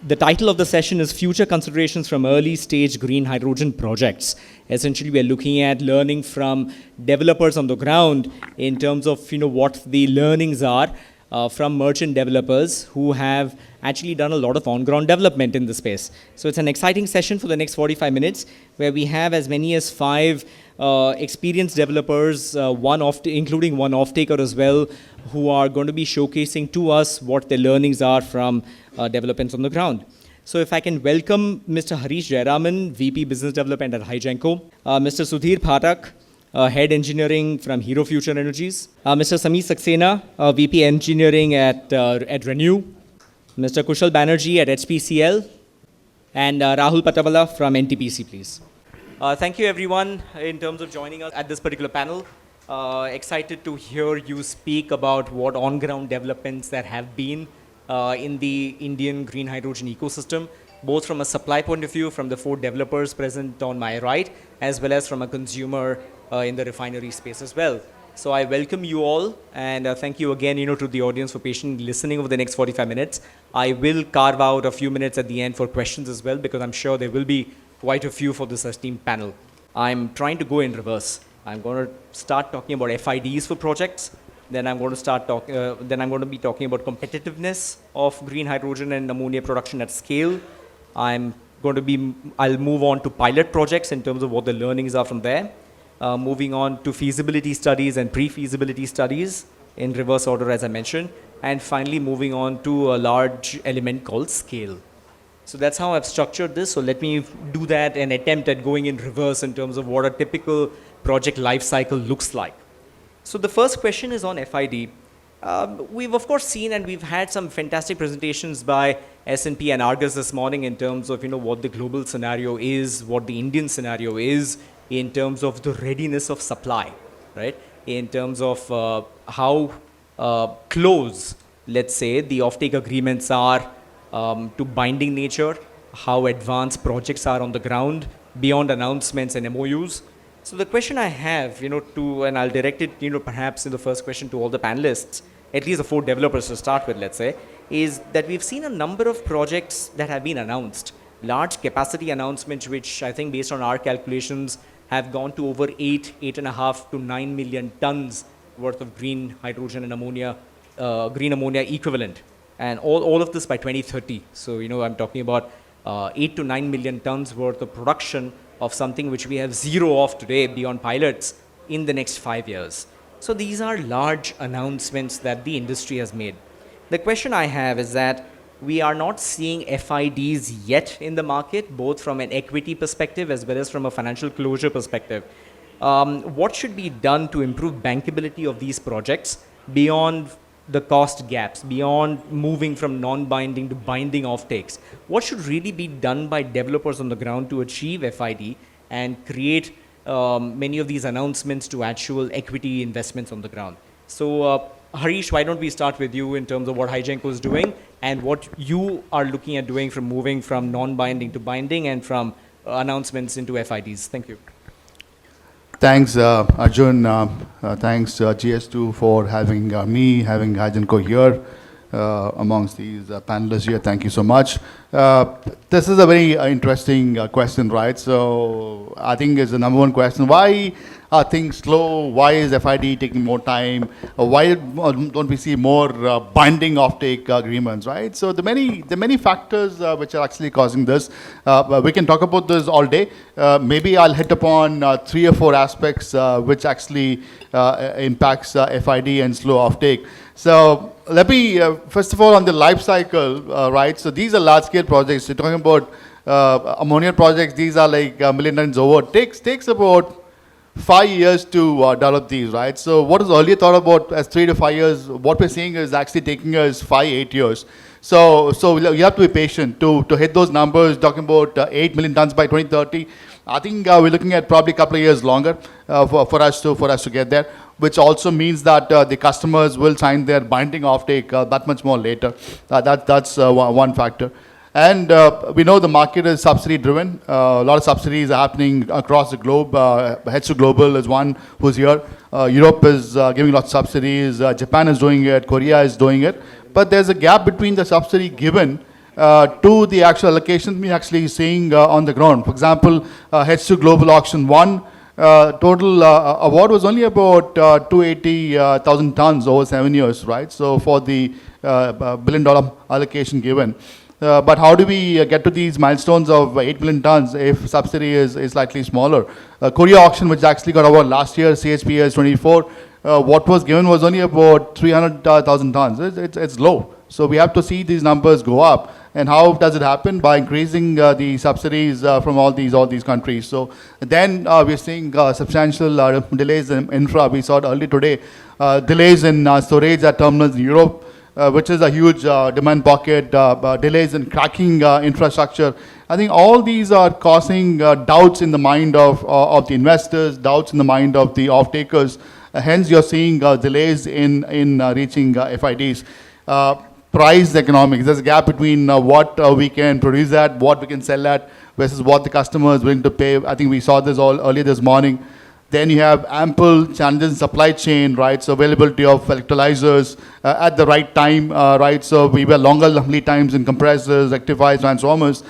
The title of the session is Future Considerations from Early Stage Green Hydrogen Projects. Essentially, we are looking at learning from developers on the ground in terms of what the learnings are from merchant developers who have actually done a lot of on-ground development in the space. So it's an exciting session for the next 45 minutes where we have as many as 5 experienced developers, including one off-taker as well, who are going to be showcasing to us what their learnings are from developments on the ground. So if I can welcome Mr. Harish Jayaram, VP Business Development at Hygenco, Mr. Sudhir Pathak, Head Engineering from Hero Future Energies, Mr. Samir Saxena, VP Engineering at Renew, Mr. Kushal Banerjee at HPCL, and Rahul Patawala from NTPC, please. Thank you, everyone, in terms of joining us at this particular panel. Excited to hear you speak about what on-ground developments that have been in the Indian green hydrogen ecosystem, both from a supply point of view, from the 4 developers present on my right, as well as from a consumer in the refinery space as well. So I welcome you all, and thank you again, to the audience for patiently listening over the next 45 minutes. I will carve out a few minutes at the end for questions as well, because I'm sure there will be quite a few for this esteemed panel. I'm trying to go in reverse. I'm going to start talking about FIDs for projects. Then I'm going to be talking about competitiveness of green hydrogen and ammonia production at scale. I'll move on to pilot projects in terms of what the learnings are from there. Moving on to feasibility studies and pre-feasibility studies in reverse order, as I mentioned. And finally, moving on to a large element called scale. So that's how I've structured this. So let me do that and attempt at going in reverse in terms of what a typical project life cycle looks like. So the first question is on FID. We've of course seen, and we've had some fantastic presentations by S&P and Argus this morning in terms of what the global scenario is, what the Indian scenario is in terms of the readiness of supply, right? In terms of how close, let's say, the offtake agreements are to binding nature, how advanced projects are on the ground beyond announcements and MOUs. So the question I have, and I'll direct it, perhaps in the first question to all the panelists, at least the 4 developers to start with, let's say, is that we've seen a number of projects that have been announced, large capacity announcements, which I think based on our calculations have gone to over 8.5 to 9 million tons worth of green hydrogen and ammonia, green ammonia equivalent. And all of this by 2030. So, I'm talking about 8 to 9 million tons worth of production of something which we have zero of today beyond pilots in the next 5 years. So these are large announcements that the industry has made. The question I have is that we are not seeing FIDs yet in the market, both from an equity perspective as well as from a financial closure perspective. What should be done to improve bankability of these projects beyond the cost gaps, beyond moving from non-binding to binding offtakes? What should really be done by developers on the ground to achieve FID and create many of these announcements to actual equity investments on the ground? So Harish, why don't we start with you in terms of what Hygenco is doing and what you are looking at doing from moving from non-binding to binding and from announcements into FIDs. Thank you. Thanks, Arjun. Thanks, GS2, for having having Hygenco here amongst these panelists here. Thank you so much. This is a very interesting question, right? So I think it's the number one question. Why are things slow? Why is FID taking more time? Why don't we see more binding offtake agreements, right? So the many factors which are actually causing this. We can talk about this all day. Maybe I'll hit upon 3 or 4 aspects which actually impacts FID and slow offtake. So let me, first of all, on the life cycle, right? So these are large-scale projects. You're talking about ammonia projects. These are like a million tons over. Takes about 5 years to develop these, right? So what is earlier thought about as 3 to 5 years, what we're seeing is actually taking us 5-8 years. So you have to be patient to hit those numbers, talking about 8 million tons by 2030. I think we're looking at probably a couple of years longer for us to get there, which also means that the customers will sign their binding offtake that much more later. That's one factor. And we know the market is subsidy driven. A lot of subsidies are happening across the globe. H2 Global is one who's here. Europe is giving lots of subsidies. Japan is doing it. Korea is doing it. But there's a gap between the subsidy given to the actual allocations we actually seeing on the ground. For example, H2 Global Auction 1, total award was only about 280,000 tons over 7 years, right? So for the $1 billion allocation given. But how do we get to these milestones of 8 million tons if subsidy is slightly smaller? Korea auction, which actually got award last year, CHPS 24, what was given was only about 300,000 tons. It's low. So we have to see these numbers go up. And how does it happen? By increasing the subsidies from all these countries. So then we're seeing substantial delays in infra. We saw it early today. Delays in storage at terminals in Europe, which is a huge demand pocket. Delays in cracking infrastructure. I think all these are causing doubts in the mind of the investors, doubts in the mind of the off-takers. Hence, you're seeing delays in reaching FIDs. Price economics, there's a gap between what we can produce at, what we can sell at, versus what the customer is willing to pay. I think we saw this all earlier this morning. Then you have ample challenges in supply chain, right? So availability of electrolyzers at the right time, right? So we were longer lead times in compressors, rectifiers, transformers.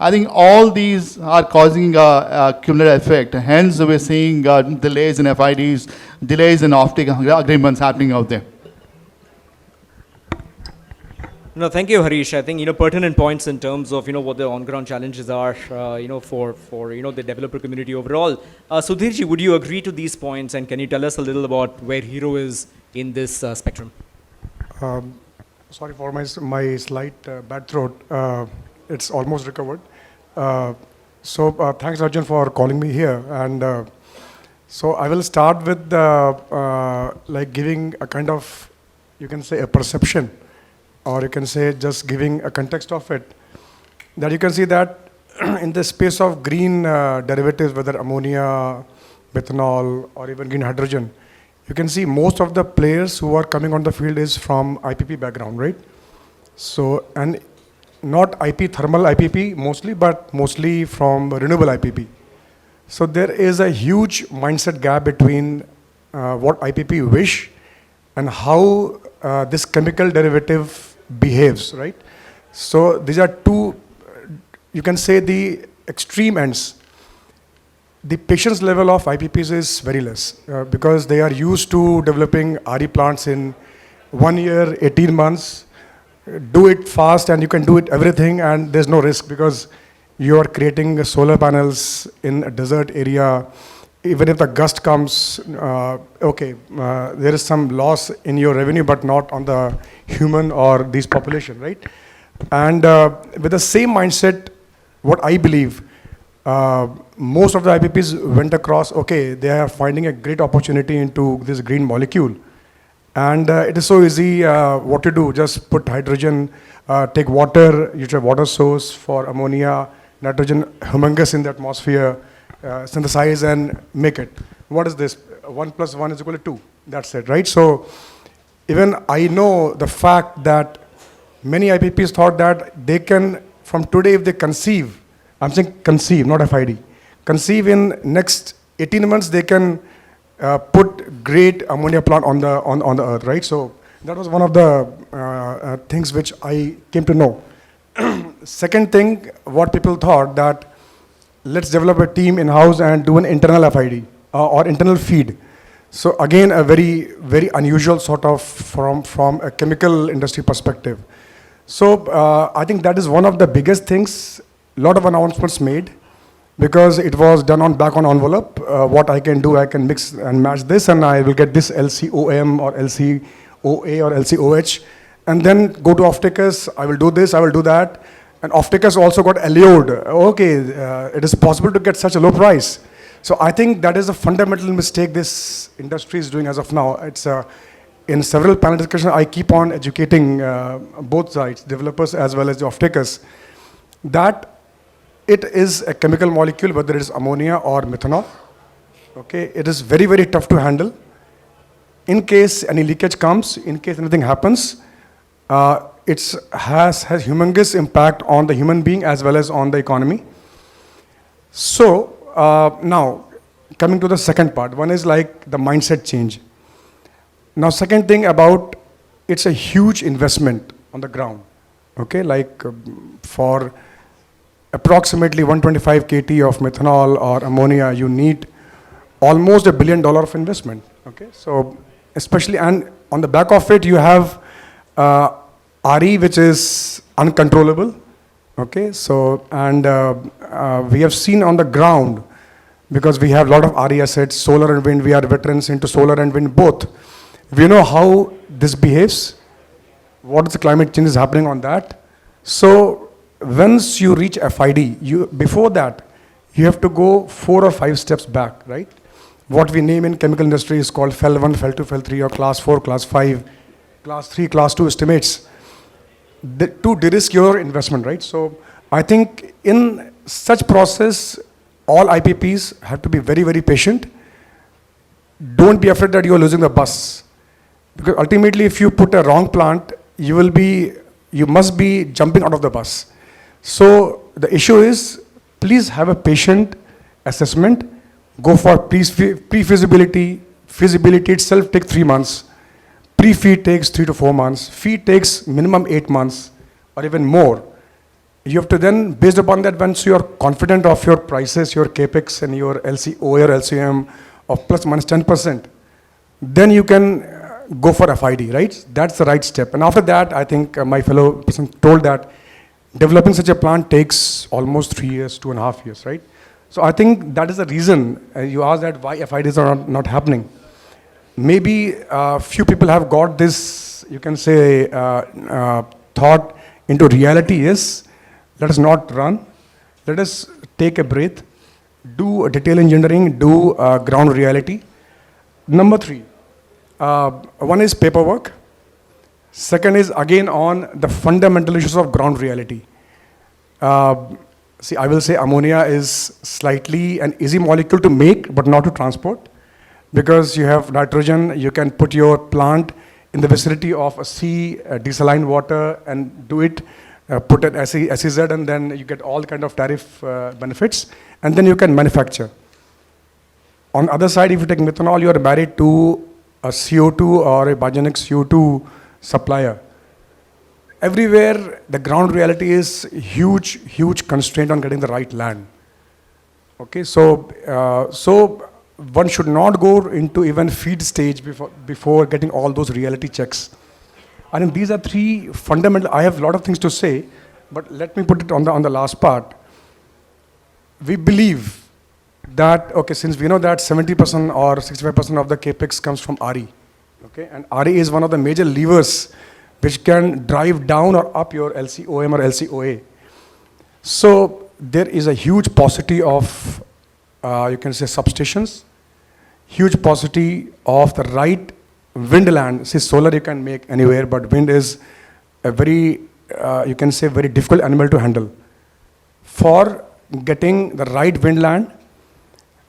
I think all these are causing a cumulative effect. Hence, we're seeing delays in FIDs, delays in offtake agreements happening out there. No, thank you, Harish. I think, pertinent points in terms of, what the on-ground challenges are, for the developer community overall. Sudhirji, would you agree to these points, and can you tell us a little about where Hero is in this spectrum? Sorry for my slight bad throat. It's almost recovered. So thanks, Arjun, for calling me here. And so I will start with giving a kind of, you can say, a perception, or you can say just giving a context of it, that you can see that in the space of green derivatives, whether ammonia, methanol, or even green hydrogen, you can see most of the players who are coming on the field is from IPP background, right? So, and not thermal IPP mostly, but mostly from renewable IPP. So there is a huge mindset gap between what IPP wish and how this chemical derivative behaves, right? So these are two, you can say, the extreme ends. The patience level of IPPs is very less because they are used to developing RE plants in 1 year, 18 months, do it fast, and you can do it everything, and there's no risk because you are creating solar panels in a desert area. Even if the gust comes, there is some loss in your revenue, but not on the human or these population, right? And with the same mindset, what I believe, most of the IPPs went across, they are finding a great opportunity into this green molecule. And it is so easy what to do, just put hydrogen, take water, use a water source for ammonia, nitrogen humongous in the atmosphere, synthesize and make it. What is this? 1 + 1 = 2. That's it, right? So even I know the fact that many IPPs thought that they can, from today, if they conceive, I'm saying conceive, not FID, conceive in next 18 months, they can put great ammonia plant on the earth, right? So that was one of the things which I came to know. Second thing, what people thought that let's develop a team in-house and do an internal FID or internal feed. So again, a very, very unusual sort of from a chemical industry perspective. So I think that is one of the biggest things, a lot of announcements made because it was done on back on envelope. What I can do, I can mix and match this and I will get this LCOM or LCOA or LCOH and then go to off-takers, I will do this, I will do that. And off-takers also got allured. It is possible to get such a low price. So I think that is a fundamental mistake this industry is doing as of now. It's in several panel discussions, I keep on educating both sides, developers as well as the off-takers, that it is a chemical molecule, whether it is ammonia or methanol. It is very, very tough to handle. In case any leakage comes, in case anything happens, it has humongous impact on the human being as well as on the economy. So now, coming to the second part, one is like the mindset change. Now, second thing about, it's a huge investment on the ground. Okay, like for approximately 125 KT of methanol or ammonia, you need almost $1 billion of investment. Okay, so especially, and on the back of it, you have RE, which is uncontrollable. Okay, so, and we have seen on the ground, because we have a lot of RE assets, solar and wind, we are veterans into solar and wind both. We know how this behaves, what is the climate change is happening on that. So once you reach FID, before that, you have to go 4 or 5 steps back, right? What we name in chemical industry is called FEL 1, FEL 2, FEL 3, or class 4, class 5, class 3, class 2 estimates to de-risk your investment, right? So I think in such process, all IPPs have to be very, very patient. Don't be afraid that you are losing the bus. Because ultimately, if you put a wrong plant, you must be jumping out of the bus. So the issue is, please have a patient assessment. Go for pre-feasibility. Feasibility itself takes 3 months. Pre-feed takes 3 to 4 months. Feed takes minimum 8 months or even more. You have to then, based upon that, once you are confident of your prices, your capex and your LCO or LCM of plus minus 10%, then you can go for FID, right? That's the right step. And after that, I think my fellow person told that developing such a plant takes almost 3 years, 2.5 years, right? So I think that is the reason you asked that why FIDs are not happening. Maybe few people have got this, you can say, thought into reality is, let us not run, let us take a breath, do a detail engineering, do ground reality. Number 3, one is paperwork. Second is again on the fundamental issues of ground reality. See, I will say ammonia is slightly an easy molecule to make, but not to transport. Because you have nitrogen, you can put your plant in the vicinity of a sea, desaline water, and do it, put an SEZ, and then you get all kind of tariff benefits, and then you can manufacture. On the other side, if you take methanol, you are married to a CO2 or a biogenic CO2 supplier. Everywhere, the ground reality is huge constraint on getting the right land. Okay, so one should not go into even feed stage before getting all those reality checks. I think these are 3 fundamental. I have a lot of things to say, but let me put it on the last part. We believe that, okay, since we know that 70% or 65% of the capex comes from RE, okay, and RE is one of the major levers which can drive down or up your LCOM or LCOA. So there is a huge paucity of, you can say, substations, huge paucity of the right wind land. See, solar you can make anywhere, but wind is a very, you can say, very difficult animal to handle. For getting the right wind land,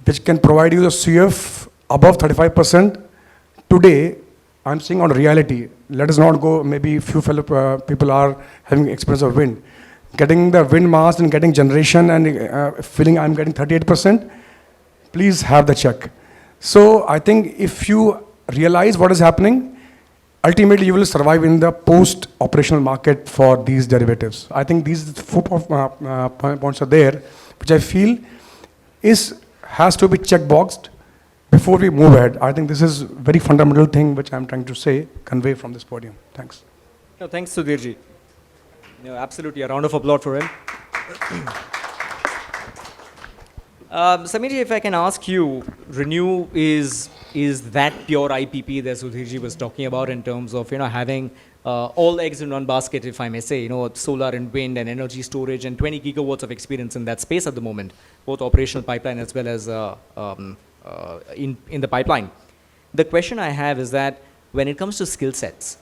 which can provide you the CF above 35%, today, I'm saying on reality, let us not go, maybe few fellow people are having experience of wind. Getting the wind mast and getting generation and feeling I'm getting 38%, please have the check. So I think if you realize what is happening, ultimately you will survive in the post-operational market for these derivatives. I think these 4 points are there, which I feel has to be checkboxed before we move ahead. I think this is a very fundamental thing which I'm trying to say, convey from this podium. Thanks. No, thanks, Sudhirji. No, absolutely, a round of applause for him. Samirji, if I can ask you, Renew is that pure IPP that Sudhirji was talking about in terms of, having all eggs in one basket, if I may say, solar and wind and energy storage and 20 gigawatts of experience in that space at the moment, both operational pipeline as well as in the pipeline. The question I have is that when it comes to skill sets,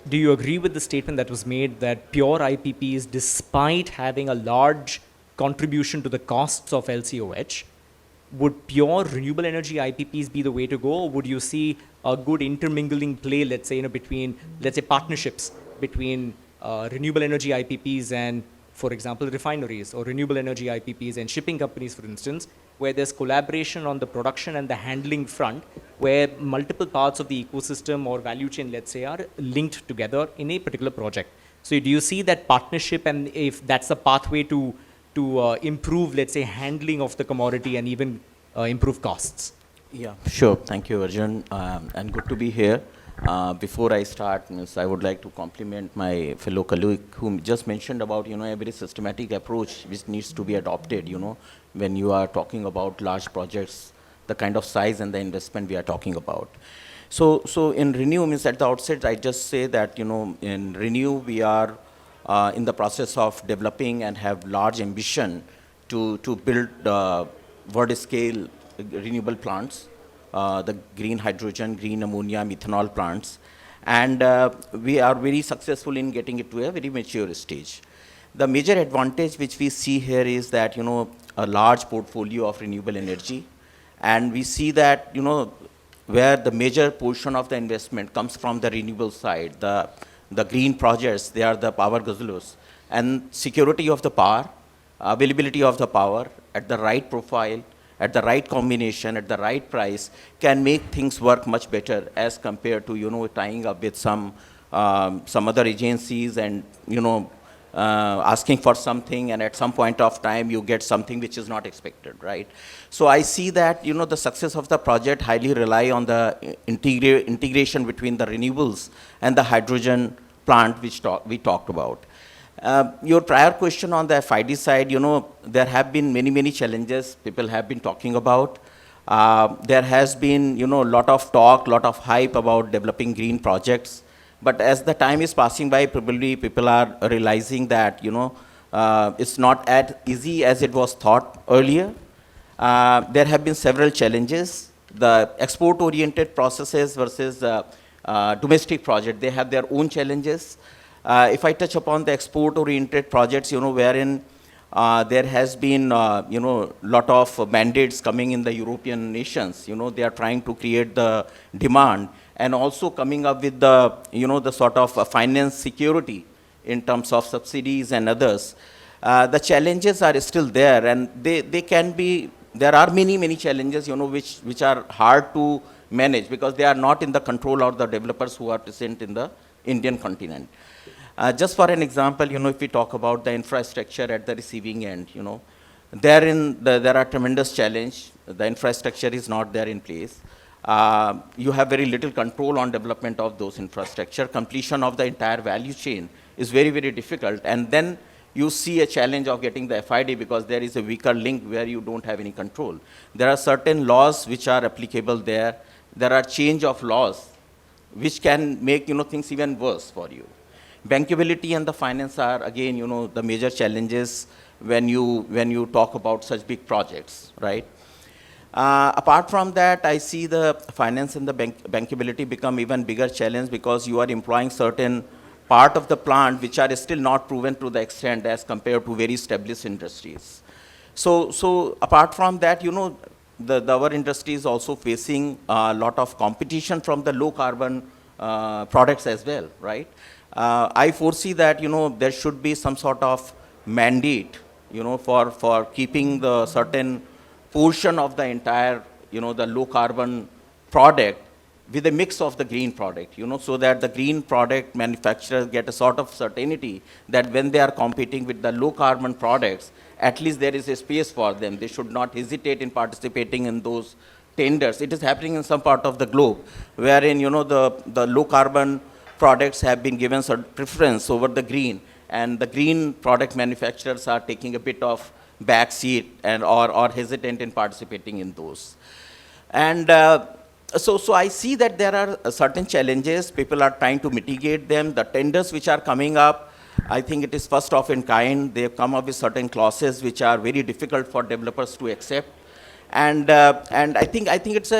do you agree with the statement that was made that pure IPPs, despite having a large contribution to the costs of LCOH, would pure renewable energy IPPs be the way to go, or would you see a good intermingling play, let's say, between, let's say, partnerships between renewable energy IPPs and, for example, refineries, or renewable energy IPPs and shipping companies, for instance, where there's collaboration on the production and the handling front, where multiple parts of the ecosystem or value chain, let's say, are linked together in a particular project? So do you see that partnership, and if that's the pathway to improve, let's say, handling of the commodity and even improve costs? Yeah, sure. Thank you, Arjun, and good to be here. Before I start, I would like to compliment my fellow colleague who just mentioned about, a very systematic approach which needs to be adopted, when you are talking about large projects, the kind of size and the investment we are talking about. So in Renew, at the outset, I just say that, in Renew, we are in the process of developing and have large ambition to build world-scale renewable plants, the green hydrogen, green ammonia, methanol plants. And we are very successful in getting it to a very mature stage. The major advantage which we see here is that, a large portfolio of renewable energy. And we see that, where the major portion of the investment comes from the renewable side, the green projects, they are the power guzzlers. And security of the power, availability of the power at the right profile, at the right combination, at the right price, can make things work much better as compared to, tying up with some other agencies and, asking for something, and at some point of time you get something which is not expected, right? So I see that, the success of the project highly rely on the integration between the renewables and the hydrogen plant which we talked about. Your prior question on the FID side, there have been many challenges people have been talking about. There has been, a lot of talk, lot of hype about developing green projects. But as the time is passing by, probably people are realizing that, it's not as easy as it was thought earlier. There have been several challenges. The export-oriented processes versus domestic project, they have their own challenges. If I touch upon the export-oriented projects, wherein there has been, lot of mandates coming in the European nations. They are trying to create the demand and also coming up with the, the sort of finance security in terms of subsidies and others. The challenges are still there, and they can be, there are many challenges, which are hard to manage because they are not in the control of the developers who are present in the Indian continent. Just for an example, if we talk about the infrastructure at the receiving end, there are tremendous challenges. The infrastructure is not there in place. You have very little control on development of those infrastructure. Completion of the entire value chain is very difficult. And then you see a challenge of getting the FID because there is a weaker link where you don't have any control. There are certain laws which are applicable there. There are change of laws which can make, things even worse for you. Bankability and the finance are, again, the major challenges when you talk about such big projects, right? Apart from that, I see the finance and the bankability become even bigger challenge because you are employing certain part of the plant which are still not proven to the extent as compared to very established industries. So apart from that, our industry is also facing a lot of competition from the low carbon products as well, right? I foresee that, there should be some sort of mandate, for keeping the certain portion of the entire, the low carbon product with a mix of the green product, so that the green product manufacturers get a sort of certainty that when they are competing with the low carbon products, at least there is a space for them. They should not hesitate in participating in those tenders. It is happening in some part of the globe, wherein, the low carbon products have been given certain preference over the green, and the green product manufacturers are taking a bit of back seat and or hesitant in participating in those. And so I see that there are certain challenges. People are trying to mitigate them. The tenders which are coming up, I think it is first of in kind. They have come up with certain clauses which are very difficult for developers to accept. And I think it's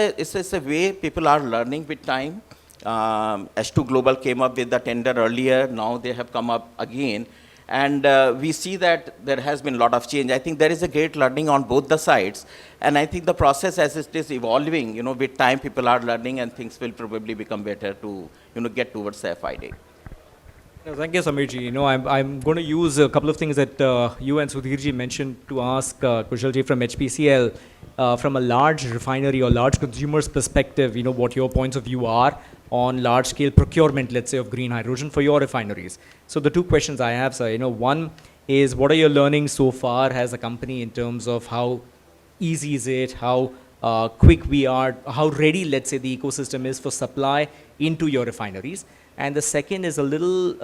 a way people are learning with time. S2 Global came up with the tender earlier. Now they have come up again. And we see that there has been a lot of change. I think there is a great learning on both the sides. And I think the process as it is evolving, with time people are learning and things will probably become better to, get towards the FID. Thank you, Samirji. I'm going to use a couple of things that you and Sudhirji mentioned to ask Kushalji from HPCL from a large refinery or large consumer's perspective, what your points of view are. on large-scale procurement, let's say, of green hydrogen for your refineries. So the two questions I have, sir, one is what are your learnings so far as a company in terms of how easy is it, how quick we are, how ready, let's say, the ecosystem is for supply into your refineries. And the second is a little,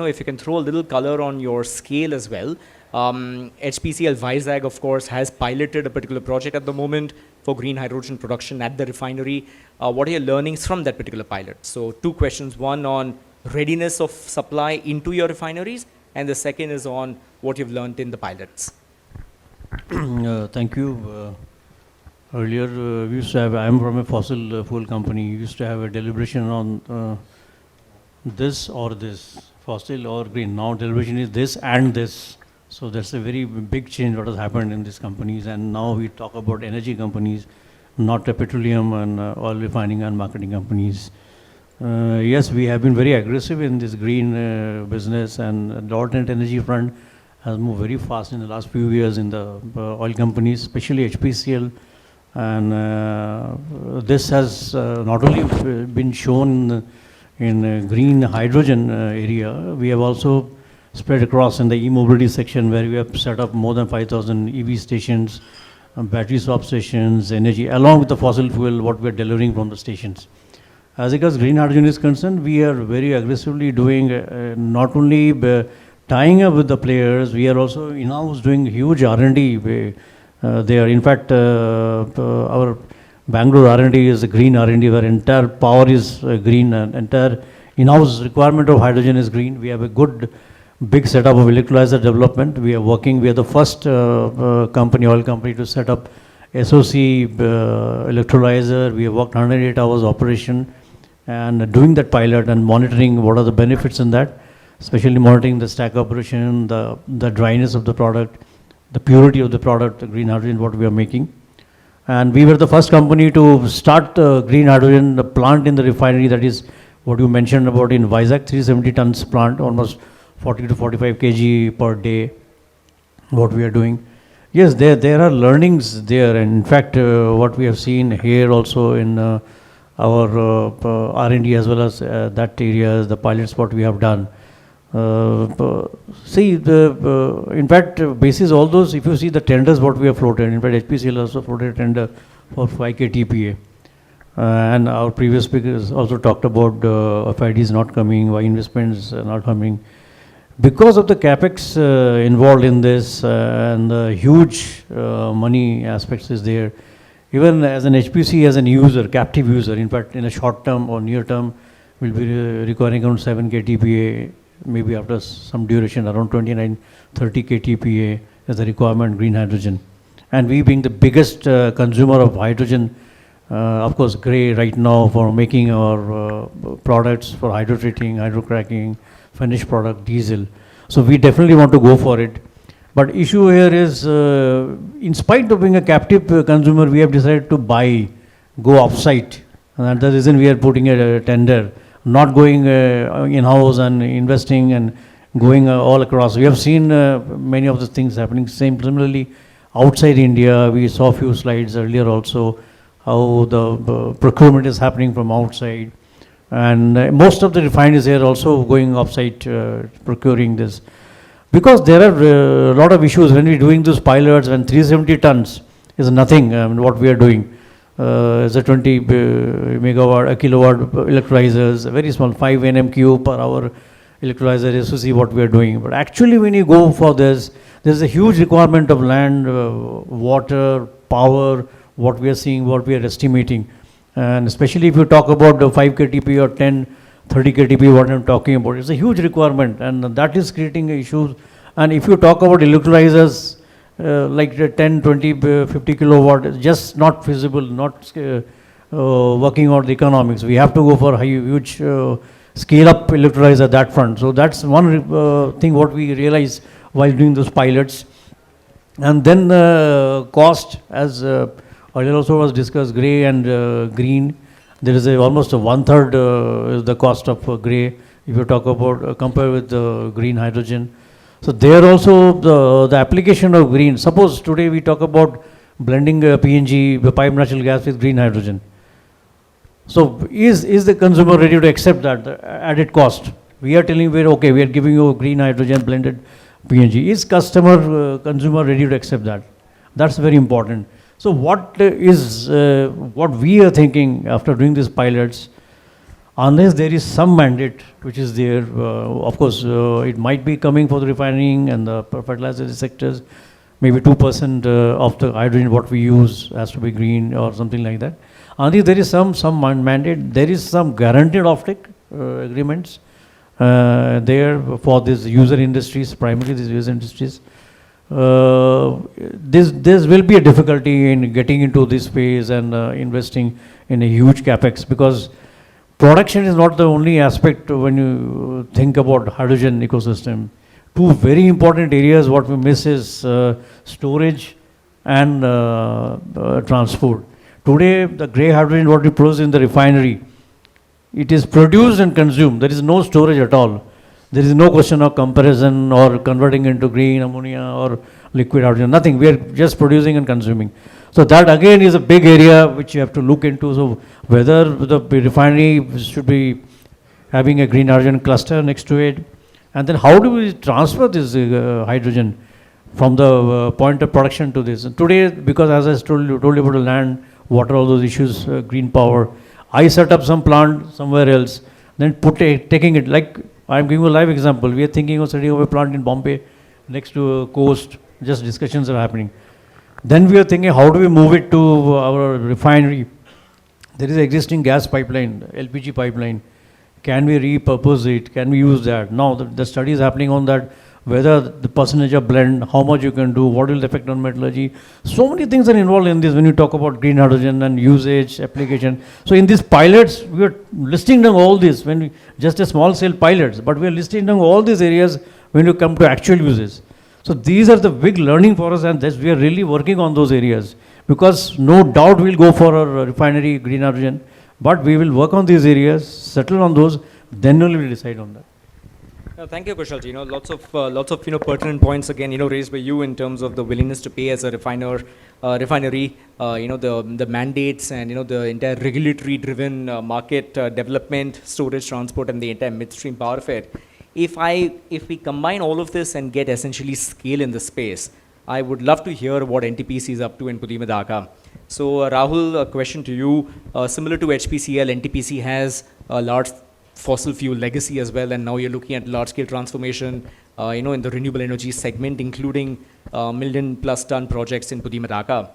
if you can throw a little color on your scale as well. HPCL Vizag, of course, has piloted a particular project at the moment for green hydrogen production at the refinery. What are your learnings from that particular pilot? So two questions, one on readiness of supply into your refineries, and the second is on what you've learned in the pilots. Thank you. Earlier, we used to have, I am from a fossil fuel company, we used to have a deliberation on this or this, fossil or green. Now deliberation is this and this. So that's a very big change what has happened in these companies, and now we talk about energy companies, not petroleum and oil refining and marketing companies. Yes, we have been very aggressive in this green business, and the alternate energy front has moved very fast in the last few years in the oil companies, especially HPCL. And this has not only been shown in green hydrogen area, we have also spread across in the e-mobility section, where we have set up more than 5,000 EV stations, battery swap stations, energy, along with the fossil fuel, what we are delivering from the stations. As regards green hydrogen is concerned, we are very aggressively doing, not only tying up with the players, we are also in-house doing huge R&D there. In fact, our Bangalore R&D is a green R&D, where entire power is green, and entire in-house requirement of hydrogen is green. We have a good big setup of electrolyzer development. We are working, we are the first company, oil company, to set up SOC electrolyzer. We have worked 108 hours operation and doing that pilot and monitoring what are the benefits in that, especially monitoring the stack operation, the dryness of the product, the purity of the product, the green hydrogen what we are making. And we were the first company to start green hydrogen plant in the refinery, that is what you mentioned about in Vizag, 370 tons plant, almost 40 to 45 kg per day, what we are doing. Yes, there are learnings there, and in fact, what we have seen here also in our R&D as well as that area, the pilots what we have done. In fact, basis all those, if you see the tenders what we have floated, in fact, HPCL also floated a tender for 5K TPA. And our previous speakers also talked about FIDs not coming, why investments not coming. Because of the capex involved in this and the huge money aspects is there, even as an HPC, as an user, captive user, in fact, in a short term or near term, will be requiring around 7K TPA, maybe after some duration, around 29, 30K TPA as the requirement, green hydrogen. And we being the biggest consumer of hydrogen, of course, grey right now for making our products for hydrotreating, hydrocracking, finished product, diesel. So we definitely want to go for it. But issue here is, in spite of being a captive consumer, we have decided to go off-site. And that's the reason we are putting a tender, not going in-house and investing and going all across. We have seen many of the things happening. Similarly, outside India, we saw a few slides earlier also, how the procurement is happening from outside. And most of the refineries are also going off-site procuring this. Because there are a lot of issues when we're doing those pilots, when 370 tons is nothing, what we are doing. It's a 20 megawatt, a kilowatt electrolyzers, very small, 5 NMQ per hour electrolyzer is to see what we are doing. But actually when you go for this, there's a huge requirement of land, water, power, what we are seeing, what we are estimating. And especially if you talk about the 5 KTP or 10, 30 KTP, what I'm talking about, it's a huge requirement, and that is creating issues. And if you talk about electrolyzers, like the 10, 20, 50 kilowatt, it's just not feasible, not working out the economics. We have to go for huge scale-up electrolyzer at that front. So that's one thing what we realize while doing those pilots. And then cost, as earlier also was discussed, grey and green. There is almost a 1/3 is the cost of grey, if you talk about compare with green hydrogen. So there also the application of green. Suppose today we talk about blending PNG, pipe natural gas with green hydrogen. So is the consumer ready to accept that the added cost? We are telling we are giving you green hydrogen blended PNG. Is consumer ready to accept that? That's very important. So what we are thinking after doing these pilots, unless there is some mandate which is there, of course, it might be coming for the refining and the fertilizer sectors, maybe 2% of the hydrogen what we use has to be green or something like that. Unless there is some mandate, there is some guaranteed offtake agreements there for these user industries, primarily these user industries. There will be a difficulty in getting into this phase and investing in a huge capex, because production is not the only aspect when you think about hydrogen ecosystem. Two very important areas what we miss is storage and transport. Today, the grey hydrogen what we produce in the refinery, it is produced and consumed. There is no storage at all. There is no question of comparison or converting into green ammonia or liquid hydrogen, nothing. We are just producing and consuming. So that again is a big area which you have to look into. So whether the refinery should be having a green hydrogen cluster next to it, and then how do we transfer this hydrogen from the point of production to this? And today, because as I told you about the land, water, all those issues, green power, I set up some plant somewhere else, then taking it, like I'm giving you a live example. We are thinking of setting up a plant in Bombay next to a coast, just discussions are happening. Then we are thinking, how do we move it to our refinery? There is an existing gas pipeline, LPG pipeline. Can we repurpose it? Can we use that? Now the study is happening on that, whether the percentage of blend, how much you can do, what will the effect on metallurgy. So many things are involved in this when you talk about green hydrogen and usage, application. So in these pilots, we are listing down all this, just a small scale pilots, but we are listing down all these areas when you come to actual uses. So these are the big learning for us, and we are really working on those areas, because no doubt we'll go for a refinery green hydrogen, but we will work on these areas, settle on those, then only we'll decide on that. Thank you, Kushal. Lots of pertinent points again, raised by you in terms of the willingness to pay as a refinery, the mandates and the entire regulatory-driven market development, storage, transport, and the entire midstream power of it. If we combine all of this and get essentially scale in the space, I would love to hear what NTPC is up to in Pudimedaka. So Rahul, a question to you. Similar to HPCL, NTPC has a large fossil fuel legacy as well, and now you're looking at large-scale transformation, in the renewable energy segment, including million-plus ton projects in Pudimedaka.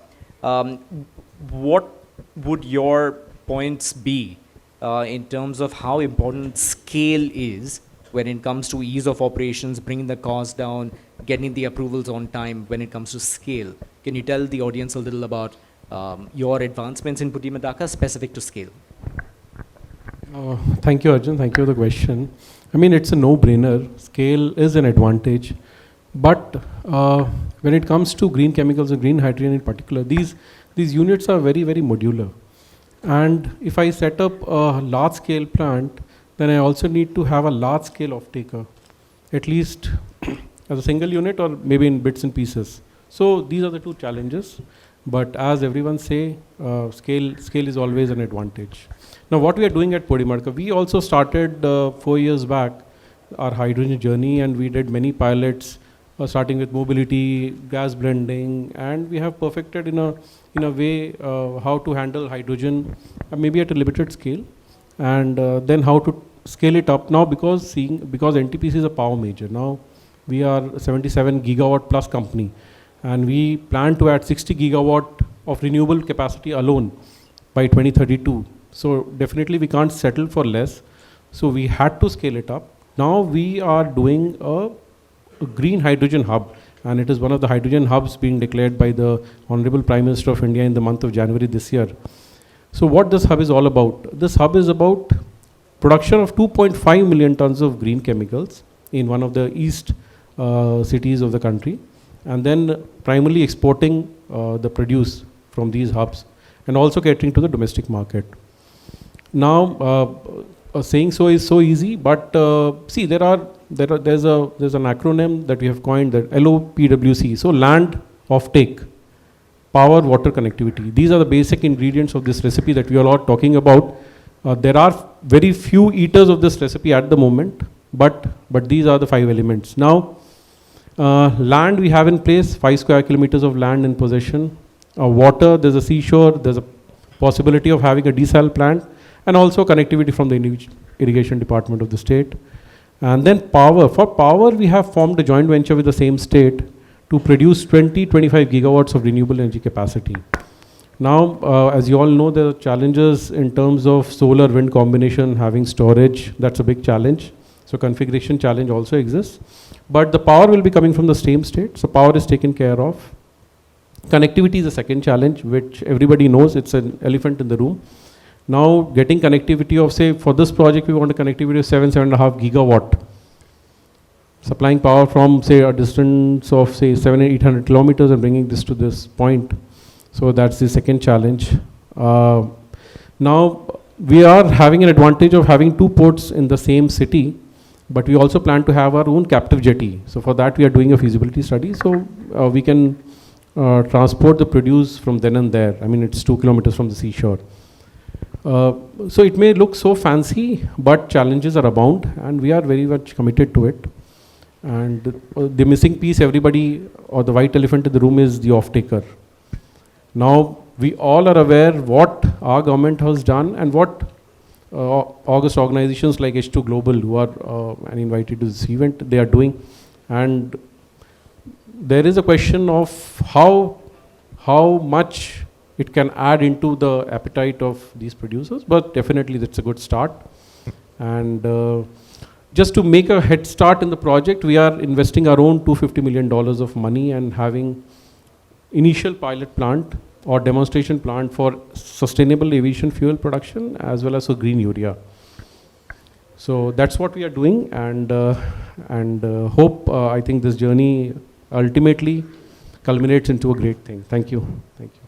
What would your points be in terms of how important scale is when it comes to ease of operations, bringing the cost down, getting the approvals on time when it comes to scale? Can you tell the audience a little about your advancements in Pudimedaka specific to scale? Thank you, Arjun. Thank you for the question. I mean, it's a no-brainer. Scale is an advantage. But when it comes to green chemicals and green hydrogen in particular, these units are very, very modular. And if I set up a large-scale plant, then I also need to have a large-scale off-taker, at least as a single unit or maybe in bits and pieces. So these are the two challenges. But as everyone say, scale is always an advantage. Now what we are doing at Pudimedaka, we also started 4 years back our hydrogen journey, and we did many pilots starting with mobility, gas blending, and we have perfected in a way how to handle hydrogen maybe at a limited scale, and then how to scale it up now, because NTPC is a power major. Now we are a 77 gigawatt plus company, and we plan to add 60 gigawatt of renewable capacity alone by 2032. So definitely we can't settle for less. So we had to scale it up. Now we are doing a green hydrogen hub, and it is one of the hydrogen hubs being declared by the Honorable Prime Minister of India in the month of January this year. So what this hub is all about? This hub is about production of 2.5 million tons of green chemicals in one of the east cities of the country, and then primarily exporting the produce from these hubs, and also catering to the domestic market. Now, saying so is so easy, but see, there's an acronym that we have coined, that LOPWC. So land, offtake, power, water, connectivity. These are the basic ingredients of this recipe that we are all talking about. There are very few eaters of this recipe at the moment, but these are the 5 elements. Now, land we have in place, 5 square kilometers of land in possession. Water, there's a seashore, there's a possibility of having a desal plant, and also connectivity from the irrigation department of the state. And then power. For power, we have formed a joint venture with the same state to produce 25 gigawatts of renewable energy capacity. Now, as you all know, there are challenges in terms of solar-wind combination, having storage. That's a big challenge. So configuration challenge also exists. But the power will be coming from the same state, so power is taken care of. Connectivity is the second challenge, which everybody knows, it's an elephant in the room. Now, getting connectivity of, say, for this project, we want a connectivity of 7.5 gigawatt. Supplying power from, say, a distance of, say, 800 kilometers and bringing this to this point. So that's the second challenge. Now, we are having an advantage of having 2 ports in the same city, but we also plan to have our own captive jetty. So for that, we are doing a feasibility study. So we can transport the produce from then and there. I mean, it's 2 kilometers from the seashore. So it may look so fancy, but challenges are abound, and we are very much committed to it. And the missing piece, everybody, or the white elephant in the room, is the off-taker. Now, we all are aware what our government has done and what August organizations like H2 Global, who are invited to this event, they are doing. And there is a question of how much it can add into the appetite of these producers, but definitely that's a good start. And just to make a head start in the project, we are investing our own $250 million of money and having initial pilot plant or demonstration plant for sustainable aviation fuel production as well as for green urea. So that's what we are doing, and hope, I think this journey ultimately culminates into a great thing. Thank you. Thank you.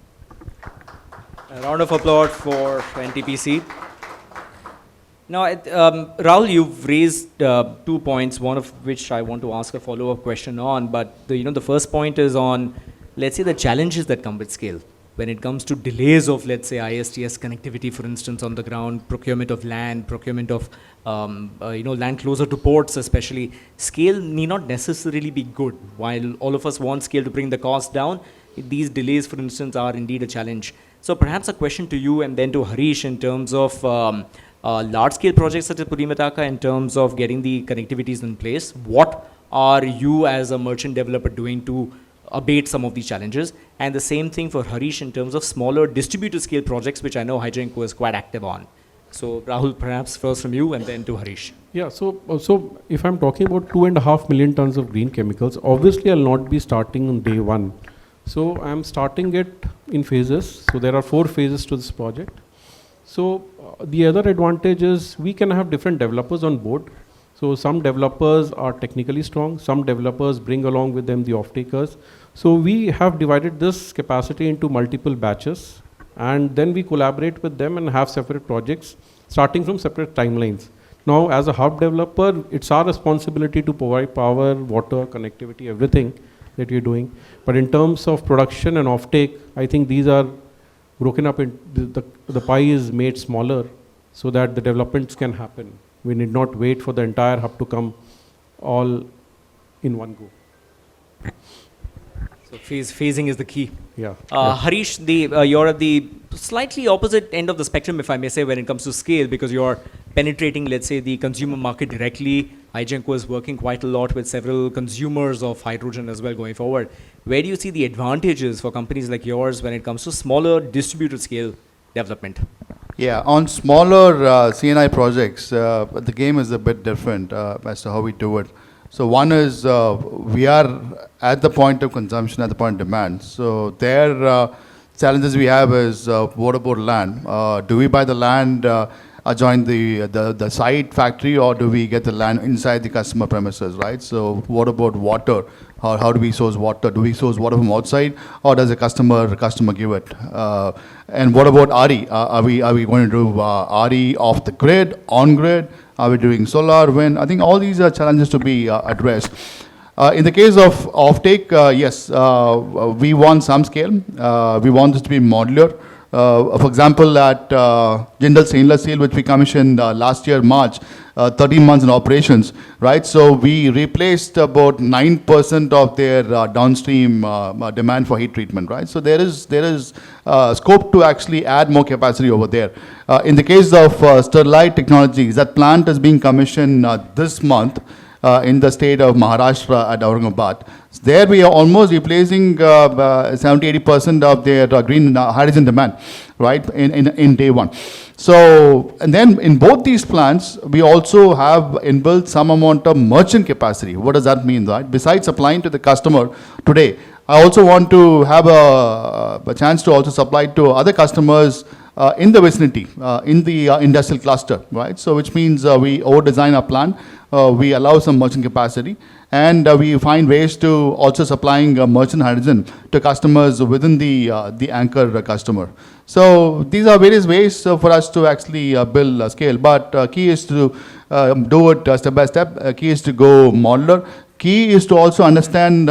A round of applause for NTPC. Now, Rahul, you've raised 2 points, one of which I want to ask a follow-up question on, but the first point is on, let's say, the challenges that come with scale. When it comes to delays of, let's say, ISTS connectivity, for instance, on the ground, procurement of land, procurement of, land closer to ports especially, scale need not necessarily be good. While all of us want scale to bring the cost down, these delays, for instance, are indeed a challenge. So perhaps a question to you and then to Harish in terms of large-scale projects such as Puri Mitaka, in terms of getting the connectivities in place. What are you as a merchant developer doing to abate some of these challenges? And the same thing for Harish in terms of smaller distributed scale projects, which I know Hygenco is quite active on. So Rahul, perhaps first from you and then to Harish. Yeah, so if I'm talking about 2.5 million tons of green chemicals, obviously I'll not be starting on day one. So I'm starting it in phases. So there are 4 phases to this project. So the other advantage is we can have different developers on board. So some developers are technically strong, some developers bring along with them the off-takers. So we have divided this capacity into multiple batches, and then we collaborate with them and have separate projects starting from separate timelines. Now, as a hub developer, it's our responsibility to provide power, water, connectivity, everything that we're doing. But in terms of production and offtake, I think these are broken up in the pie is made smaller so that the developments can happen. We need not wait for the entire hub to come all in one go. So phasing is the key. Yeah. Harish, you're at the slightly opposite end of the spectrum, if I may say, when it comes to scale, because you're penetrating, let's say, the consumer market directly. Hygenco is working quite a lot with several consumers of hydrogen as well going forward. Where do you see the advantages for companies like yours when it comes to smaller distributed scale development? Yeah, on smaller CNI projects, the game is a bit different as to how we do it. So one is we are at the point of consumption, at the point of demand. So there challenges we have is what about land? Do we buy the land adjoin the site factory, or do we get the land inside the customer premises, right? So what about water? How do we source water? Do we source water from outside, or does the customer give it? And what about RE? Are we going to do RE off the grid, on grid? Are we doing solar, wind? I think all these are challenges to be addressed. In the case of offtake, yes, we want some scale. We want this to be modular. For example, at Jindal Stainless Steel, which we commissioned last year, March, 13 months in operations, right? So we replaced about 9% of their downstream demand for heat treatment, right? So there is scope to actually add more capacity over there. In the case of Sterlite Technologies, that plant is being commissioned this month in the state of Maharashtra at Aurangabad. There we are almost replacing 70-80% of their green hydrogen demand, right, in day one. So, and then in both these plants, we also have inbuilt some amount of merchant capacity. What does that mean, right? Besides supplying to the customer today, I also want to have a chance to also supply to other customers in the vicinity, in the industrial cluster, right? So, which means we over-design our plant, we allow some merchant capacity, and we find ways to also supplying merchant hydrogen to customers within the anchor customer. So these are various ways for us to actually build scale, but key is to do it step by step. Key is to go modular. Key is to also understand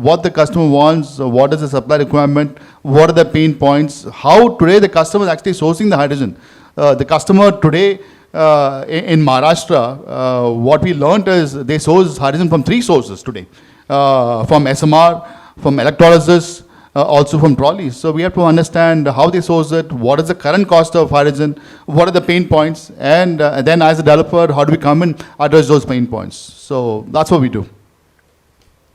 what the customer wants, what is the supply requirement, what are the pain points, how today the customer is actually sourcing the hydrogen. The customer today in Maharashtra, what we learned is they source hydrogen from 3 sources today, from SMR, from electrolysis, also from trolleys. So we have to understand how they source it, what is the current cost of hydrogen, what are the pain points, and then as a developer, how do we come and address those pain points. So that's what we do.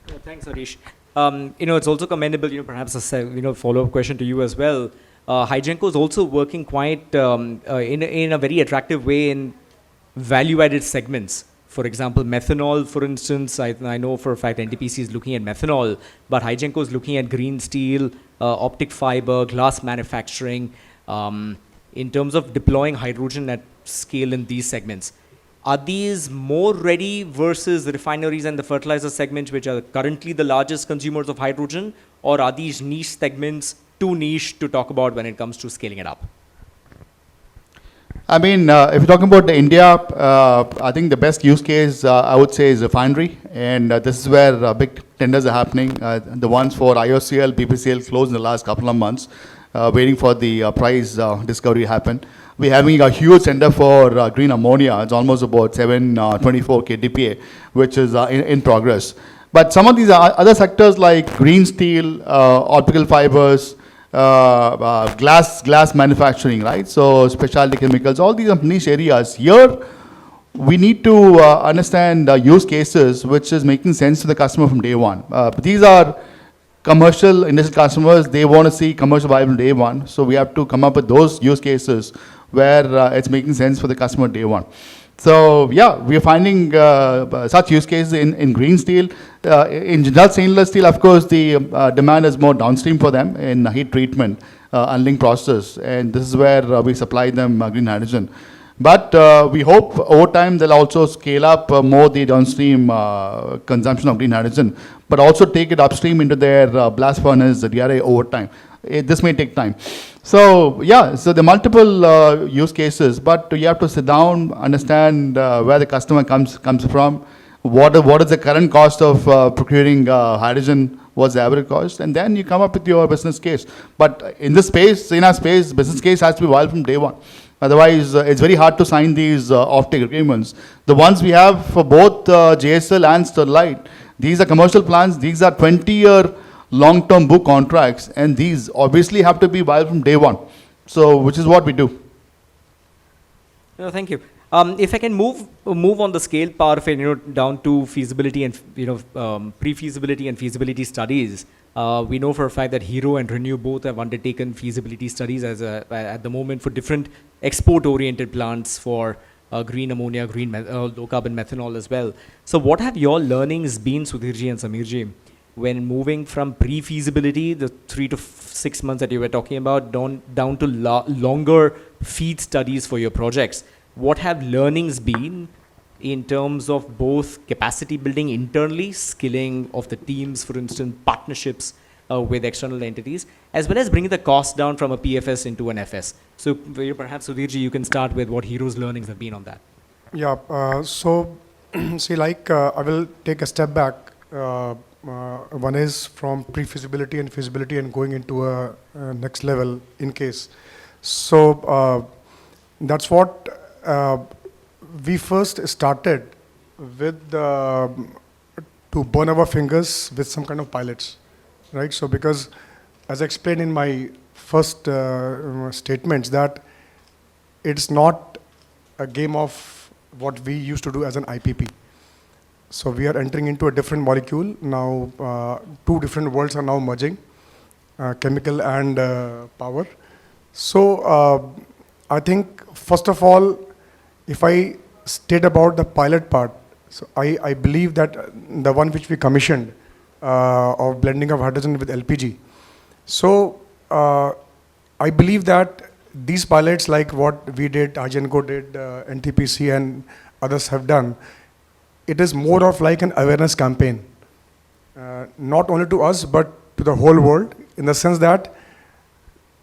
Yeah, thanks, Harish. It's also commendable, perhaps a follow-up question to you as well. Hygenco is also working quite in a very attractive way in value-added segments. For example, methanol, for instance, I know for a fact NTPC is looking at methanol, but Hygenco is looking at green steel, optic fiber, glass manufacturing, in terms of deploying hydrogen at scale in these segments. Are these more ready versus the refineries and the fertilizer segments, which are currently the largest consumers of hydrogen, or are these niche segments too niche to talk about when it comes to scaling it up? I mean, if you're talking about India, I think the best use case, I would say, is refinery. And this is where big tenders are happening. The ones for IOCL, BPCL closed in the last couple of months, waiting for the price discovery to happen. We're having a huge tender for green ammonia. It's almost about 724 KTPA, which is in progress. But some of these other sectors like green steel, optical fibers, glass manufacturing, right? So specialty chemicals, all these are niche areas. Here, we need to understand use cases which is making sense to the customer from day one. These are commercial industrial customers. They want to see commercial viable day one. So we have to come up with those use cases where it's making sense for the customer day one. So yeah, we are finding such use cases in green steel. In Jindal Stainless Steel, of course, the demand is more downstream for them in heat treatment, unlinked process, and this is where we supply them green hydrogen. But we hope over time they'll also scale up more the downstream consumption of green hydrogen, but also take it upstream into their blast furnace, the DRI over time. This may take time. So yeah, so the multiple use cases, but you have to sit down, understand where the customer comes from, what is the current cost of procuring hydrogen, what's the average cost, and then you come up with your business case. But in this space, in our space, business case has to be viable from day one. Otherwise, it's very hard to sign these offtake agreements. The ones we have for both JSL and Sterlite, these are commercial plans. These are 20-year long-term book contracts, and these obviously have to be viable from day one. So, which is what we do. No, thank you. If I can move on the scale part of it, down to feasibility and pre-feasibility and feasibility studies. We know for a fact that Hero and Renew both have undertaken feasibility studies at the moment for different export-oriented plants for green ammonia, low-carbon methanol as well. So what have your learnings been, Sudhirji and Samirji, when moving from pre-feasibility, the 3 to 6 months that you were talking about, down to longer feed studies for your projects? What have learnings been in terms of both capacity building internally, skilling of the teams, for instance, partnerships with external entities, as well as bringing the cost down from a PFS into an FS? So perhaps, Sudhirji, you can start with what Hero's learnings have been on that. Yeah, so see, I will take a step back. One is from pre-feasibility and feasibility and going into a next level in case. So that's what we first started with to burn our fingers with some kind of pilots, right? So because as I explained in my first statements that it's not a game of what we used to do as an IPP. So we are entering into a different molecule. Now, two different worlds are now merging, chemical and power. So I think, first of all, if I state about the pilot part, so I believe that the one which we commissioned of blending of hydrogen with LPG. So I believe that these pilots, like what we did, Hygenco did, NTPC and others have done, it is more of like an awareness campaign, not only to us, but to the whole world, in the sense that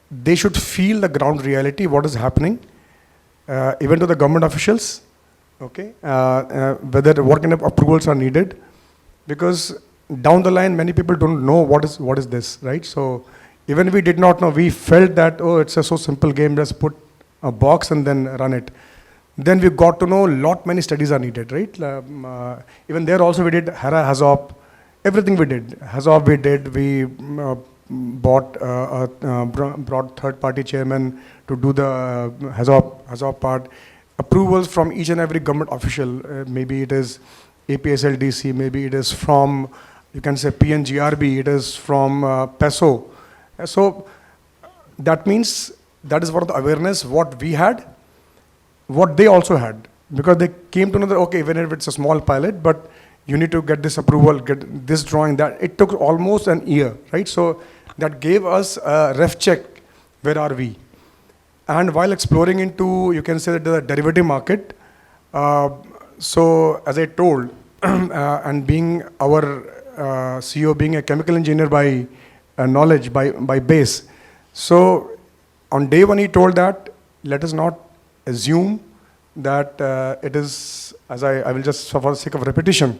they should feel the ground reality, what is happening, even to the government officials, okay, whether what kind of approvals are needed, because down the line, many people don't know what is this, right? So even we did not know, we felt that, oh, it's a so simple game, just put a box and then run it. Then we got to know many studies are needed, right? Even there also we did HAZOP, everything we did. HAZOP we did, we brought third-party chairman to do the HAZOP part. Approvals from each and every government official, maybe it is APSLDC, maybe it is from, you can say PNGRB, it is from PESO. So that means that is what the awareness, what we had, what they also had, because they came to know that, okay, even if it's a small pilot, but you need to get this approval, get this drawing, that it took almost an year, right? So that gave us a ref check, where are we? And while exploring into, you can say that the derivative market, so as I told, and being our CEO being a chemical engineer by knowledge, by base, so on day one he told that, let us not assume that it is, as I will just, for the sake of repetition,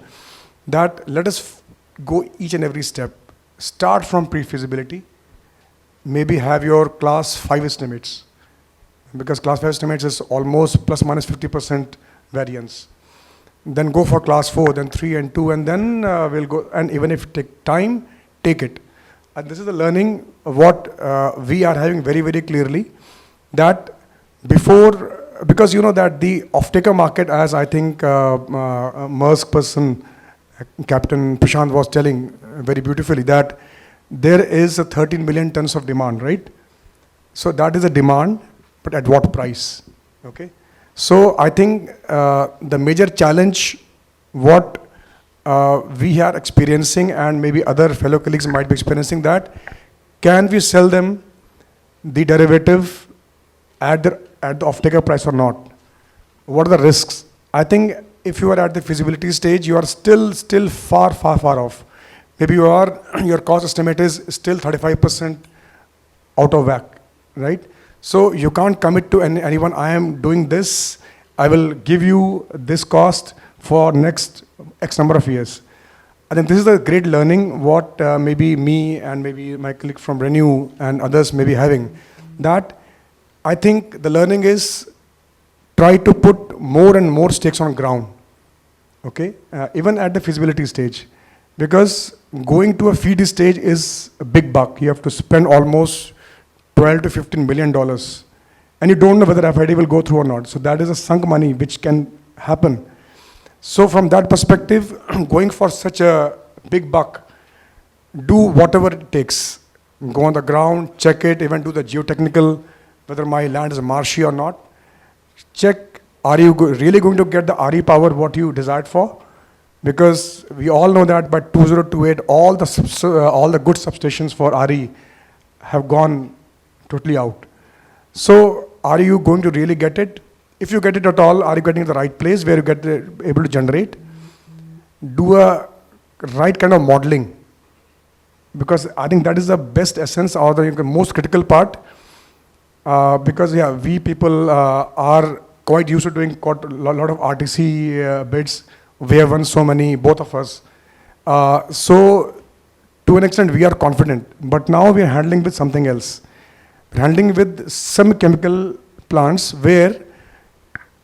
that let us go each and every step. Start from pre-feasibility, maybe have your class 5 estimates, because class 5 estimates is almost plus minus 50% variance. Then go for class 4, then 3 and 2, and then we'll go, and even if it take time, take it. And this is the learning of what we are having very, very clearly, that before, because you know that the off-taker market, as I think Maersk person, Captain Prashant was telling very beautifully, that there is a 13 million tons of demand, right? So that is a demand, but at what price, okay? So I think the major challenge, what we are experiencing, and maybe other fellow colleagues might be experiencing, that can we sell them the derivative at the off-taker price or not? What are the risks? I think if you are at the feasibility stage, you are still far off. Maybe your cost estimate is still 35% out of whack, right? So you can't commit to anyone, I am doing this, I will give you this cost for next X number of years. I think this is a great learning, what maybe me and maybe my colleague from Renew and others may be having, that I think the learning is try to put more and more stakes on ground, okay, even at the feasibility stage, because going to a feed stage is a big buck. You have to spend almost 12 to 15 $billion, and you don't know whether FID will go through or not. So that is a sunk money which can happen. So from that perspective, going for such a big buck, do whatever it takes. Go on the ground, check it, even do the geotechnical, whether my land is marshy or not. Check, are you really going to get the RE power what you desired for? Because we all know that by 2028, all the good substations for RE have gone totally out. So are you going to really get it? If you get it at all, are you getting the right place where you get able to generate? Do a right kind of modeling, because I think that is the best essence or the most critical part. Because yeah, we people are quite used to doing quite a lot of RTC bids. We have won so many, both of us. So to an extent, we are confident, but now we are handling with something else. We're handling with some chemical plants where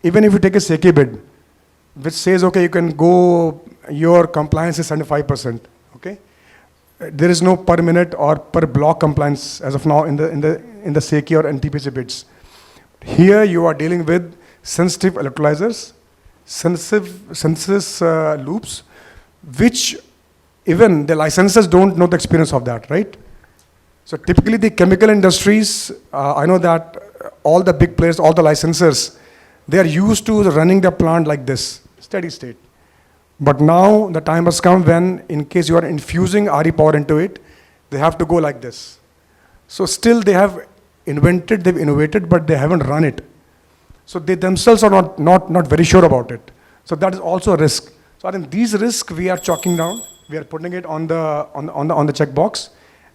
even if you take a SECI bid, which says, okay, you can go, your compliance is 75%, okay? There is no per minute or per block compliance as of now in the SECI or NTPC bids. Here you are dealing with sensitive electrolyzers, sensitive synthesis loops, which even the licensors don't know the experience of that, right? So typically the chemical industries, I know that all the big players, all the licensors, they are used to running the plant like this, steady state. But now the time has come when, in case you are infusing RE power into it, they have to go like this. So still they have invented, they've innovated, but they haven't run it. So they themselves are not very sure about it. So that is also a risk. So I think these risks we are chalking down, we are putting it on the checkbox,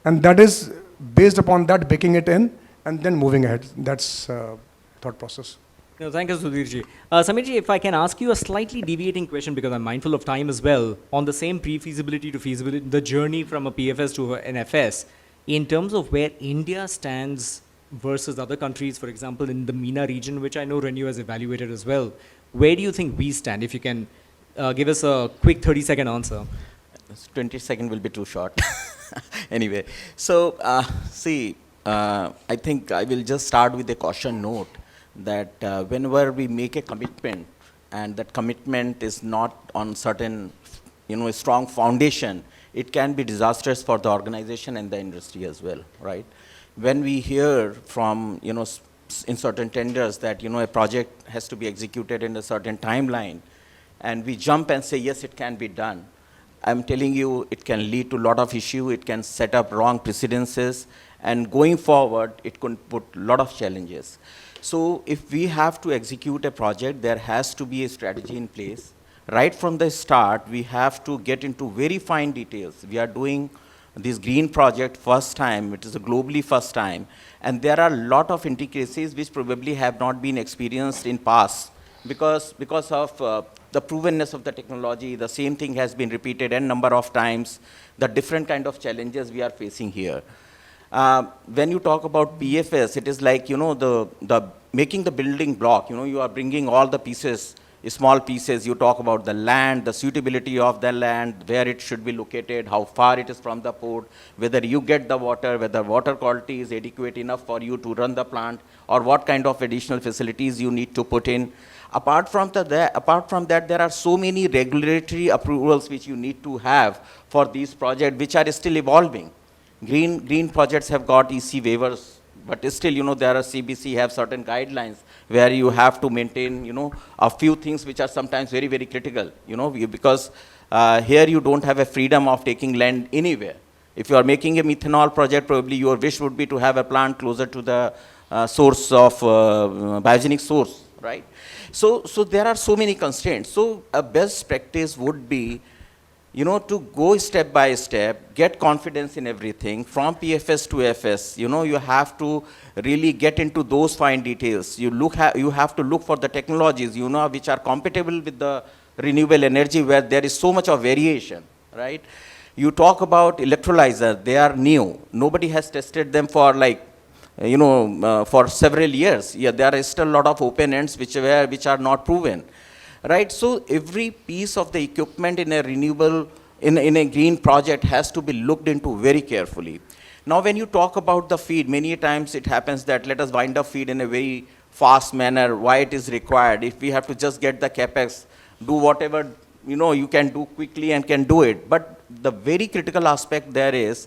and that is based upon that, baking it in, and then moving ahead. That's thought process. No, thank you, Sudhirji. Samirji, if I can ask you a slightly deviating question, because I'm mindful of time as well, on the same pre-feasibility to feasibility, the journey from a PFS to an FS, in terms of where India stands versus other countries, for example, in the MENA region, which I know Renew has evaluated as well, where do you think we stand? If you can give us a quick 30-second answer. 20 seconds will be too short. Anyway, so I think I will just start with a caution note that whenever we make a commitment and that commitment is not on certain, a strong foundation, it can be disastrous for the organization and the industry as well, right? When we hear from, in certain tenders that, a project has to be executed in a certain timeline, and we jump and say, yes, it can be done. I'm telling you, it can lead to a lot of issue. It can set up wrong precedences, and going forward, it could put a lot of challenges. So if we have to execute a project, there has to be a strategy in place. Right from the start, we have to get into very fine details. We are doing this green project first time. It is a globally first time. And there are a lot of intricacies which probably have not been experienced in past because of the provenness of the technology. The same thing has been repeated a number of times, the different kind of challenges we are facing here. When you talk about PFS, it is like, the making the building block, you are bringing all the pieces, small pieces. You talk about the land, the suitability of the land, where it should be located, how far it is from the port, whether you get the water, whether water quality is adequate enough for you to run the plant, or what kind of additional facilities you need to put in. Apart from that, there are so many regulatory approvals which you need to have for these projects, which are still evolving. Green projects have got EC waivers, but still, there are CBC have certain guidelines where you have to maintain, a few things which are sometimes very, very critical, because here you don't have a freedom of taking land anywhere. If you are making a methanol project, probably your wish would be to have a plant closer to the source of biogenic source, right? So there are so many constraints. So a best practice would be, to go step by step, get confidence in everything, from PFS to FS, you have to really get into those fine details. You have to look for the technologies, which are compatible with the renewable energy, where there is so much of variation, right? You talk about electrolyzer, they are new. Nobody has tested them for for several years. Yeah, there are still a lot of open ends which are not proven. Right, so every piece of the equipment in a renewable, in a green project has to be looked into very carefully. Now, when you talk about the feed, many times it happens that let us wind up feed in a very fast manner, why it is required. If we have to just get the capex, do whatever, you can do quickly and can do it. But the very critical aspect there is,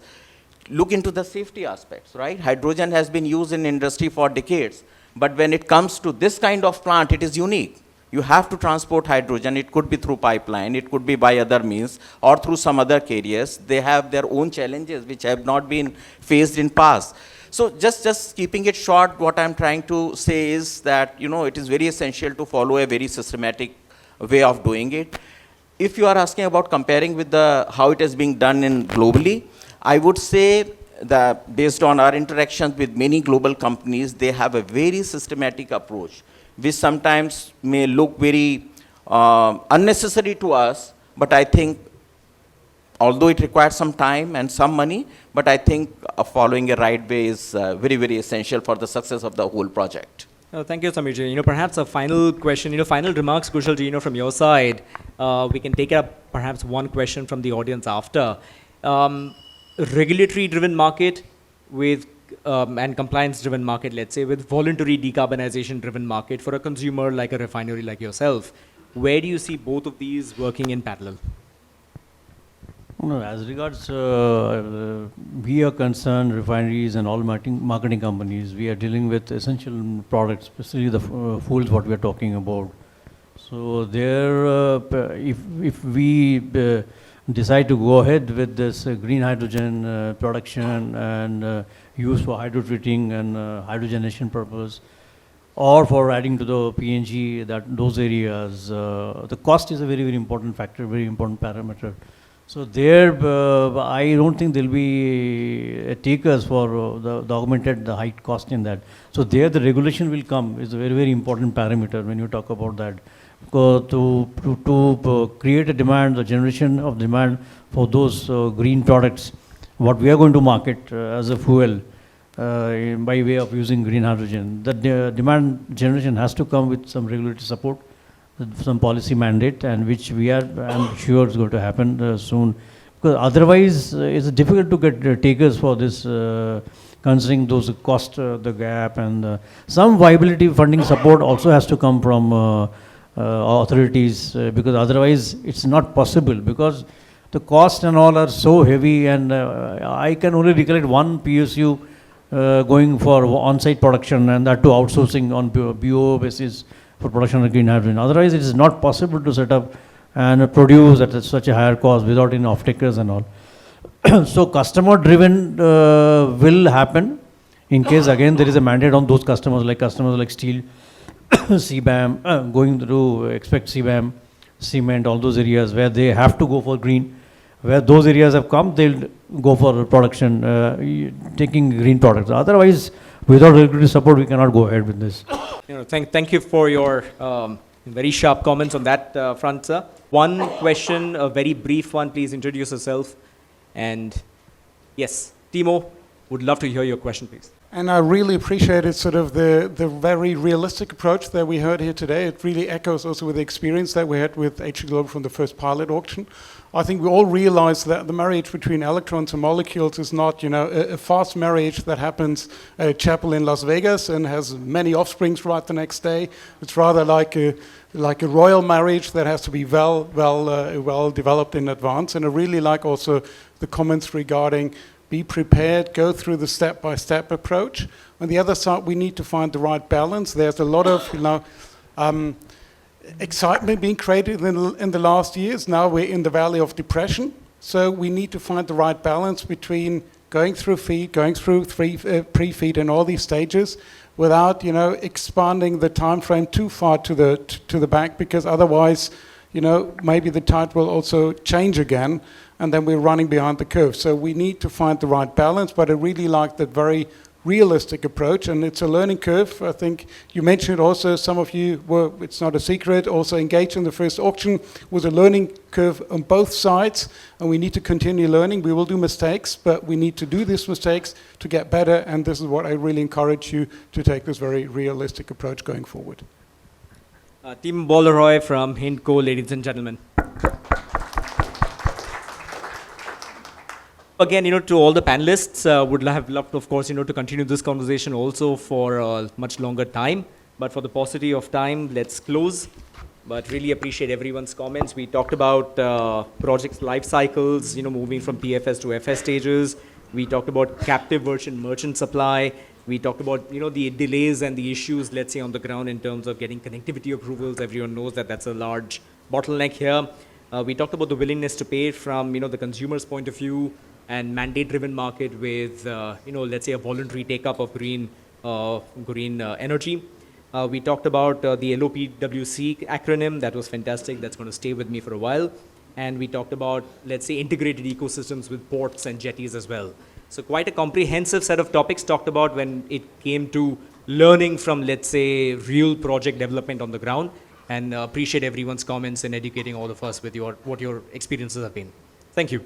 look into the safety aspects, right? Hydrogen has been used in industry for decades, but when it comes to this kind of plant, it is unique. You have to transport hydrogen. It could be through pipeline, it could be by other means, or through some other carriers. They have their own challenges which have not been faced in past. So just keeping it short, what I'm trying to say is that, it is very essential to follow a very systematic way of doing it. If you are asking about comparing with how it is being done in globally, I would say that based on our interactions with many global companies, they have a very systematic approach, which sometimes may look very unnecessary to us, but I think although it requires some time and some money, but I think following a right way is very, very essential for the success of the whole project. Thank you, Samir ji. Perhaps a final question, final remarks, Kushal ji, from your side. We can take up perhaps one question from the audience after. Regulatory-driven market with and compliance-driven market, let's say, with voluntary decarbonization-driven market for a consumer like a refinery like yourself. Where do you see both of these working in parallel? No, as regards we are concerned, refineries and all marketing companies, we are dealing with essential products, especially the fuels what we are talking about. So there, if we decide to go ahead with this green hydrogen production and use for hydrotreating and hydrogenation purpose, or for adding to the PNG, those areas, the cost is a very, very important factor, very important parameter. So there, I don't think there'll be takers for the augmented the height cost in that. So there, the regulation will come is a very, very important parameter when you talk about that. Because to create a demand, the generation of demand for those green products, what we are going to market as a fuel by way of using green hydrogen, the demand generation has to come with some regulatory support, some policy mandate, and which I'm sure is going to happen soon. Because otherwise, it's difficult to get takers for this, considering those cost, the gap, and some viability funding support also has to come from authorities, because otherwise it's not possible, because the cost and all are so heavy, and I can only recollect one PSU going for on-site production, and that to outsourcing on BO basis for production of green hydrogen. Otherwise, it is not possible to set up and produce at such a higher cost without any off-takers and all. So customer-driven will happen in case, again, there is a mandate on those customers like steel, CBAM, going through, expect CBAM, cement, all those areas where they have to go for green. Where those areas have come, they'll go for production, taking green products. Otherwise, without regulatory support, we cannot go ahead with this. Thank you for your very sharp comments on that front, sir. One question, a very brief one. Please introduce yourself. And yes, Timo, would love to hear your question, please. And I really appreciated sort of the very realistic approach that we heard here today. It really echoes also with the experience that we had with HG Global from the first pilot auction. I think we all realize that the marriage between electrons and molecules is not, a fast marriage that happens at a chapel in Las Vegas and has many offsprings right the next day. It's rather like a royal marriage that has to be well developed in advance. And I really like also the comments regarding be prepared, go through the step-by-step approach. On the other side, we need to find the right balance. There's a lot of, excitement being created in the last years. Now we're in the valley of depression. So we need to find the right balance between going through feed, going through pre-feed and all these stages without, expanding the time frame too far to the back, because otherwise, maybe the tide will also change again, and then we're running behind the curve. So we need to find the right balance, but I really like that very realistic approach, and it's a learning curve. I think you mentioned also, some of you were, it's not a secret, also engaged in the first auction. Was a learning curve on both sides, and we need to continue learning. We will do mistakes, but we need to do these mistakes to get better, and this is what I really encourage you to take this very realistic approach going forward. Team Bolleroy from Hygenco, ladies and gentlemen. Again, to all the panelists, would have loved, of course, to continue this conversation also for a much longer time. But for the paucity of time, let's close. But really appreciate everyone's comments. We talked about projects' life cycles, moving from PFS to FS stages. We talked about captive version merchant supply. We talked about, the delays and the issues, let's say, on the ground in terms of getting connectivity approvals. Everyone knows that that's a large bottleneck here. We talked about the willingness to pay from, the consumer's point of view, and mandate-driven market with, let's say, a voluntary take-up of green energy. We talked about the LOPWC acronym. That was fantastic. That's going to stay with me for a while. And we talked about, let's say, integrated ecosystems with ports and jetties as well. So quite a comprehensive set of topics talked about when it came to learning from, let's say, real project development on the ground. And appreciate everyone's comments and educating all of us with what your experiences have been. Thank you.